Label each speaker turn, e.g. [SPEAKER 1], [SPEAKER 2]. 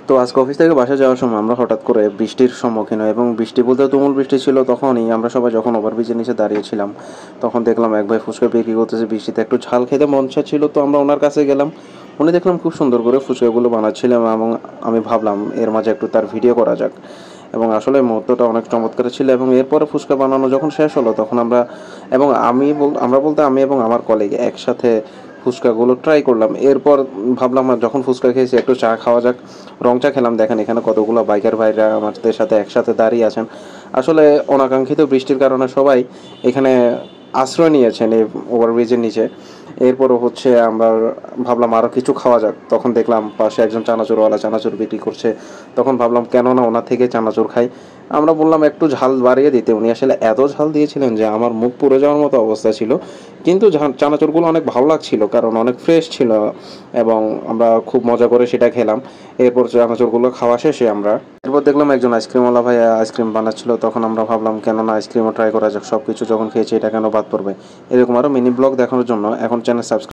[SPEAKER 1] তো আজকে অফিস থেকে বাসায় যাওয়ার সময় আমরা হঠাৎ করে বৃষ্টির সম্মুখীন হই এবং বৃষ্টি বলতে তুমুল বৃষ্টি ছিল। তখনই আমরা সবাই যখন ওভারব্রিজের নিচে দাঁড়িয়েছিলাম তখন দেখলাম এক ভাই ফুচকা বিক্রি করতেছে। বৃষ্টিতে একটু ঝাল খেতে মন চাচ্ছিল, তো আমরা ওনার কাছে গেলাম। উনি দেখলাম খুব সুন্দর করে ফুচকাগুলো বানাচ্ছিলাম এবং আমি ভাবলাম এর মাঝে একটু তার ভিডিও করা যাক। এবং আসলে মুহূর্তটা অনেক চমৎকার ছিল। এবং এরপরে ফুচকা বানানো যখন শেষ হলো তখন আমরা বলতে আমি এবং আমার কলিগ একসাথে ফুচকাগুলো ট্রাই করলাম। এরপর ভাবলাম যখন ফুচকা খেয়েছি একটু চা খাওয়া যাক। রং চা খেলাম। দেখেন এখানে কতগুলো বাইকার ভাইরা আমাদের সাথে একসাথে দাঁড়িয়ে আছেন। আসলে অনাকাঙ্ক্ষিত বৃষ্টির কারণে সবাই এখানে আশ্রয় নিয়েছেন এই ওভারব্রিজের নিচে। এরপরও আমরা ভাবলাম আরও কিছু খাওয়া যাক। তখন দেখলাম পাশে একজন চানাচুরওয়ালা চানাচুর বিক্রি করছে। তখন ভাবলাম কেন না ওনার থেকে চানাচুর খাই। আমরা বললাম একটু ঝাল বাড়িয়ে দিতে। উনি আসলে এত ঝাল দিয়েছিলেন যে আমার মুখ পুড়ে যাওয়ার মতো অবস্থা ছিল। কিন্তু চানাচুরগুলো অনেক ভালো লাগছিল কারণ অনেক ফ্রেশ ছিল এবং আমরা খুব মজা করে সেটা খেলাম। এরপর চানাচুরগুলো খাওয়া শেষে এরপর দেখলাম একজন আইসক্রিমওয়ালা ভাই আইসক্রিম বানাচ্ছিল। তখন আমরা ভাবলাম কেননা আইসক্রিমও ট্রাই করা যাক। সব কিছু যখন খেয়েছি এটা কেন বাদ পড়বে। এরকম আরও মিনি ব্লগ দেখানোর জন্য এখন চ্যানেল সাবস্ক্রাইব